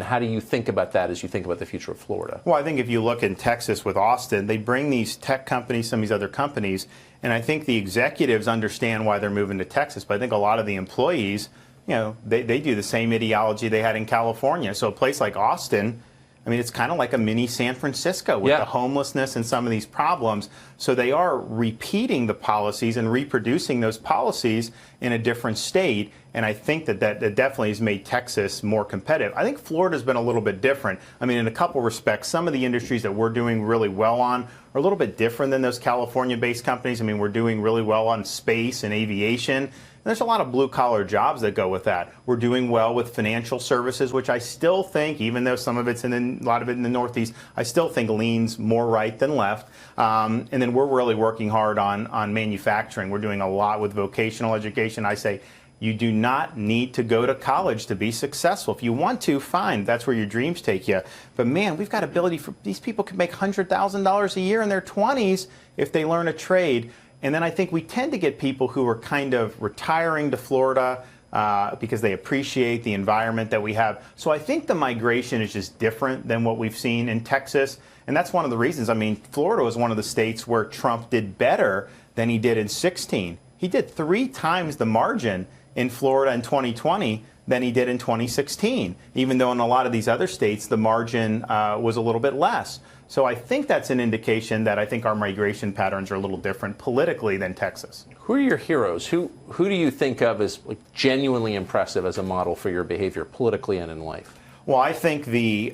how do you think about that as you think about the future of Florida? Well, I think if you look in Texas with Austin, they bring these tech companies, some of these other companies, and I think the executives understand why they're moving to Texas, but I think a lot of the employees, they do the same ideology they had in California. So a place like Austin, I mean, it's kind of like a mini San Francisco with the homelessness and some of these problems. So they are repeating the policies and reproducing those policies in a different state. And I think that definitely has made Texas more competitive. I think Florida's been a little bit different. I mean, in a couple respects, some of the industries that we're doing really well on are a little bit different than those California-based companies. I mean, we're doing really well on space and aviation. There's a lot of blue-collar jobs that go with that. We're doing well with financial services, which I still think, even though some of it's a lot of it in the Northeast, I still think leans more right than left. And then we're really working hard on manufacturing. We're doing a lot with vocational education. I say, you do not need to go to college to be successful. If you want to, fine. That's where your dreams take you. But man, we've got ability for these people can make $100,000 a year in their 20s if they learn a trade. And then I think we tend to get people who are kind of retiring to Florida because they appreciate the environment that we have. So I think the migration is just different than what we've seen in Texas. And that's one of the reasons. I mean, Florida was one of the states where Trump did better than he did in 2016. He did 3 times the margin in Florida in 2020 than he did in 2016, even though in a lot of these other states the margin was a little bit less. So I think that's an indication that I think our migration patterns are a little different politically than Texas. Who are your heroes? Who do you think of as genuinely impressive as a model for your behavior politically and in life? Well, I think the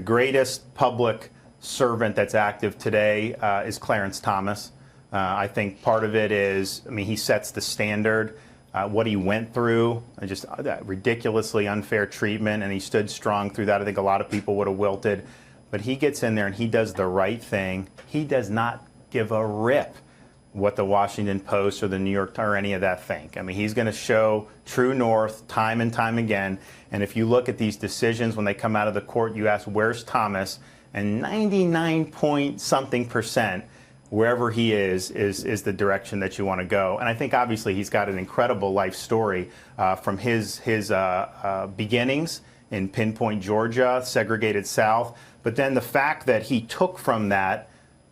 greatest public servant that's active today is Clarence Thomas. I think part of it is, I mean, he sets the standard. What he went through, just that ridiculously unfair treatment, and he stood strong through that. I think a lot of people would have wilted. But he gets in there and he does the right thing. He does not give a rip what the Washington Post or the New York or any of that think. I mean, he's going to show true north time and time again. And if you look at these decisions when they come out of the court, you ask, where's Thomas? And 99-point-something%, wherever he is the direction that you want to go. And I think obviously he's got an incredible life story from his beginnings in Pinpoint, Georgia, segregated South. But then the fact that he took from that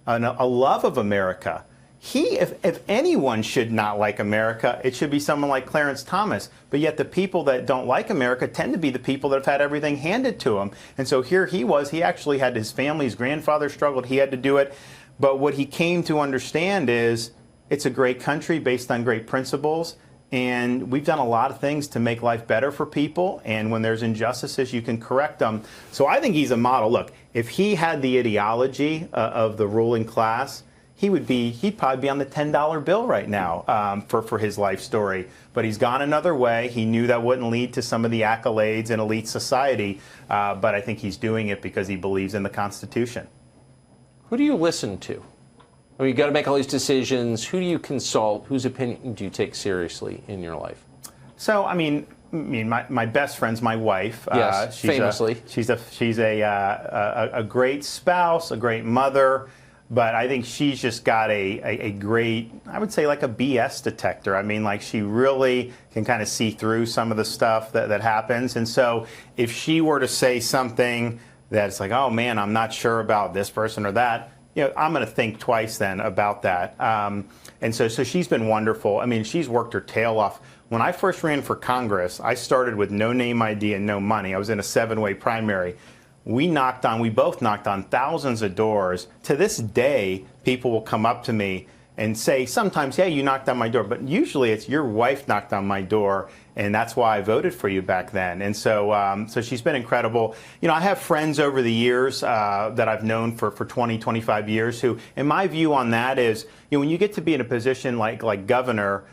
a love of America. If anyone should not like America, it should be someone like Clarence Thomas. But yet the people that don't like America tend to be the people that have had everything handed to them. And so here he was. He actually had his family, his grandfather struggled. He had to do it. But what he came to understand is it's a great country based on great principles. And we've done a lot of things to make life better for people. And when there's injustices, you can correct them. So I think he's a model. Look, if he had the ideology of the ruling class, he'd probably be on the $10 bill right now for his life story. But he's gone another way. He knew that wouldn't lead to some of the accolades in elite society. But I think he's doing it because he believes in the Constitution. Who do you listen to? I mean, you got to make all these decisions. Who do you consult? Whose opinion do you take seriously in your life? So, I mean, my best friend's my wife. Yes, famously. She's a great spouse, a great mother, but I think she's just got a great, I would say, like a BS detector. I mean, like she really can kind of see through some of the stuff that happens. And so if she were to say something that's like, oh man, I'm not sure about this person or that, I'm going to think twice then about that. And so she's been wonderful. I mean, she's worked her tail off. When I first ran for Congress, I started with no name ID and no money. I was in a 7-way primary. We both knocked on thousands of doors. To this day, people will come up to me and say sometimes, hey, you knocked on my door. But usually it's your wife knocked on my door, and that's why I voted for you back then. And so she's been incredible. I have friends over the years that I've known for 20, 25 years who, and my view on that is, when you get to be in a position like governor,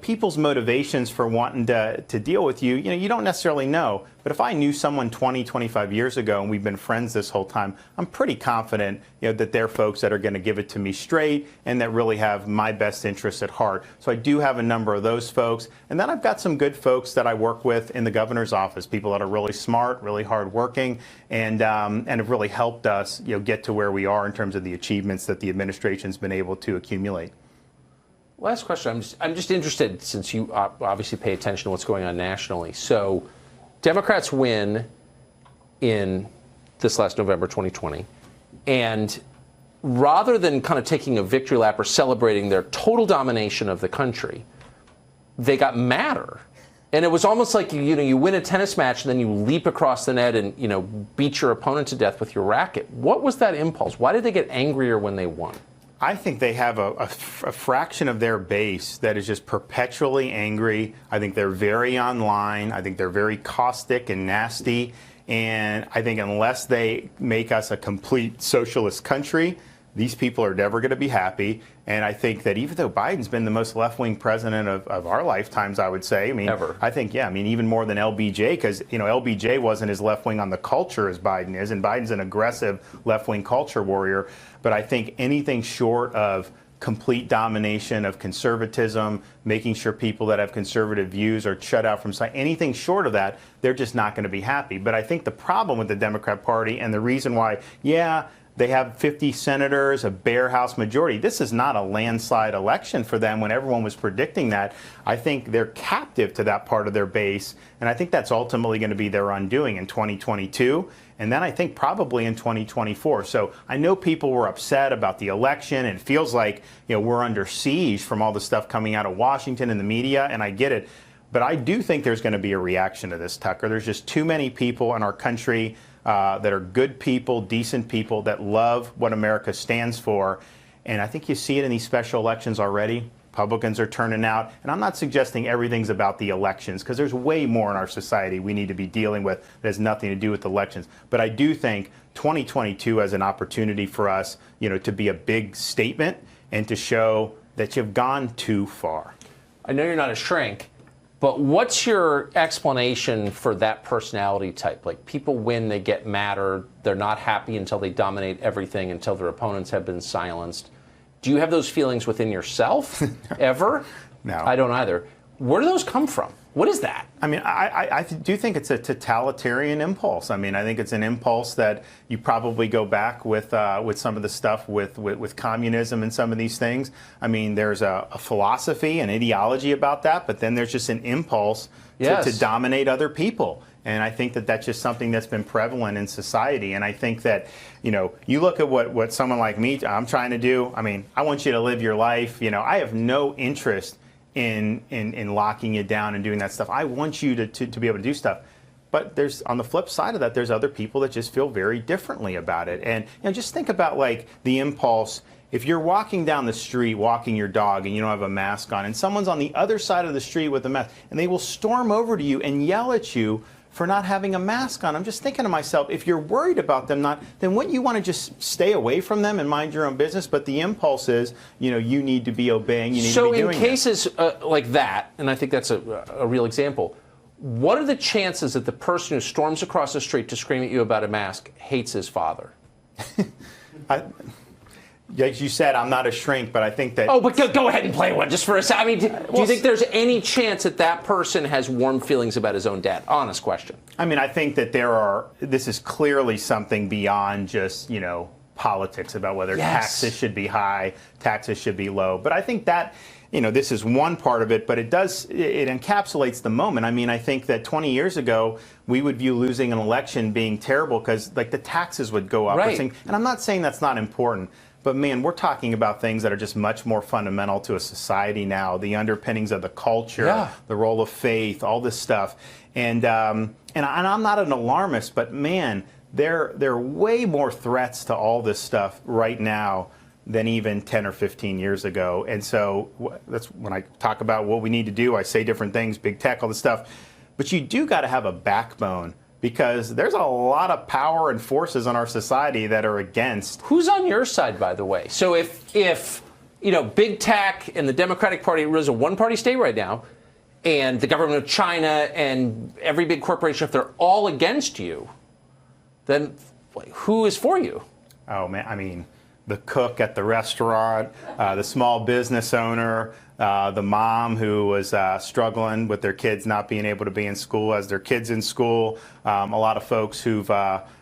people's motivations for wanting to deal with you, you don't necessarily know. But if I knew someone 20, 25 years ago and we've been friends this whole time, I'm pretty confident, that they're folks that are going to give it to me straight and that really have my best interests at heart. So I do have a number of those folks. And then I've got some good folks that I work with in the governor's office, people that are really smart, really hardworking, and have really helped us, get to where we are in terms of the achievements that the administration's been able to accumulate. Last question. I'm just interested, since you obviously pay attention to what's going on nationally. So Democrats win in this last November 2020. And rather than kind of taking a victory lap or celebrating their total domination of the country, they got madder And it was almost like you win a tennis match and then you leap across the net and beat your opponent to death with your racket. What was that impulse? Why did they get angrier when they won? I think they have a fraction of their base that is just perpetually angry. I think they're very online. I think they're very caustic and nasty. And I think unless they make us a complete socialist country, these people are never going to be happy. And I think that even though Biden's been the most left-wing president of our lifetimes, I would say, ever. I think, even more than LBJ, because, LBJ wasn't as left-wing on the culture as Biden is, and Biden's an aggressive left-wing culture warrior. But I think anything short of complete domination of conservatism, making sure people that have conservative views are shut out from anything short of that, they're just not going to be happy. But I think the problem with the Democrat Party and the reason why, they have 50 senators, a bare House majority. This is not a landslide election for them when everyone was predicting that. I think they're captive to that part of their base, and I think that's ultimately going to be their undoing in 2022, and then I think probably in 2024. So I know people were upset about the election, and it feels like we're under siege from all the stuff coming out of Washington and the media, and I get it. But I do think there's going to be a reaction to this, Tucker. There's just too many people in our country that are good people, decent people, that love what America stands for. And I think you see it in these special elections already. Republicans are turning out. And I'm not suggesting everything's about the elections, because there's way more in our society we need to be dealing with that has nothing to do with elections. But I do think 2022 has an opportunity for us, to be a big statement and to show that you've gone too far. I know you're not a shrink, but what's your explanation for that personality type? Like, people win, they get madder, they're not happy until they dominate everything, until their opponents have been silenced. Do you have those feelings within yourself ever? No. I don't either. Where do those come from? What is that? I do think it's a totalitarian impulse. I think it's an impulse that you probably go back with some of the stuff with communism and some of these things. There's a philosophy, an ideology about that, but then there's just an impulse to dominate other people. And I think that that's just something that's been prevalent in society. And I think that, you look at what someone like me, I'm trying to do. I want you to live your life. I have no interest in locking you down and doing that stuff. I want you to be able to do stuff. But there's, on the flip side of that, there's other people that just feel very differently about it. And just think about the impulse. If you're walking down the street, walking your dog, and you don't have a mask on, and someone's on the other side of the street with a mask, and they will storm over to you and yell at you for not having a mask on. I'm just thinking to myself, if you're worried about them not, then wouldn't you want to just stay away from them and mind your own business? But the impulse is, you need to be obeying, you need to be doing So in cases like that, and I think that's a real example, what are the chances that the person who storms across the street to scream at you about a mask hates his father? Like you said, I'm not a shrink, but I think that... Oh, but go ahead and play one just for a second. Do you think there's any chance that that person has warm feelings about his own dad? Honest question. I think that this is clearly something beyond just, politics about whether taxes should be high, taxes should be low. But I think that, this is one part of it, but it encapsulates the moment. I think that 20 years ago, we would view losing an election being terrible because, the taxes would go up. Right. And I'm not saying that's not important. But man, we're talking about things that are just much more fundamental to a society now. The underpinnings of the culture, the role of faith, all this stuff. And I'm not an alarmist, but man, there are way more threats to all this stuff right now than even 10 or 15 years ago. And so that's when I talk about what we need to do. I say different things, big tech, all this stuff. But you do got to have a backbone, because there's a lot of power and forces in our society that are against. Who's on your side, by the way? So if big tech and the Democratic Party is a one-party state right now, and the government of China and every big corporation, if they're all against you, then who is for you? Oh, man, the cook at the restaurant, the small business owner, the mom who was struggling with their kids not being able to be in school as their kids in school, a lot of folks who've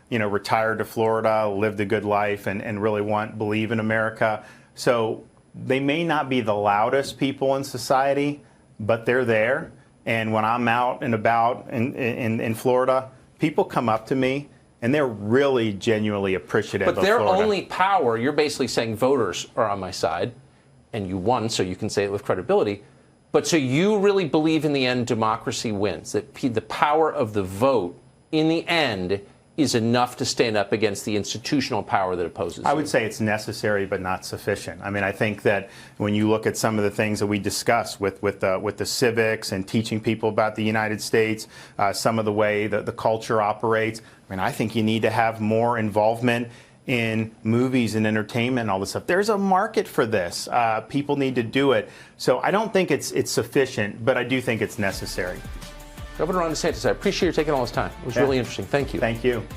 retired to Florida, lived a good life, and really believe in America. So they may not be the loudest people in society, but they're there. And when I'm out and about in Florida, people come up to me, and they're really genuinely appreciative of Florida. But their only power, you're basically saying voters are on my side, and you won, so you can say it with credibility. But so you really believe in the end democracy wins, that the power of the vote in the end is enough to stand up against the institutional power that opposes I you? would say it's necessary but not sufficient. I mean, I think that when you look at some of the things that we discuss with the civics and teaching people about the United States, some of the way that the culture operates, I mean, I think you need to have more involvement in movies and entertainment and all this stuff. There's a market for this. People need to do it. So I don't think it's sufficient, but I do think it's necessary. Governor Ron DeSantis, I appreciate you taking all this time. It was really interesting. Thank you. Thank you.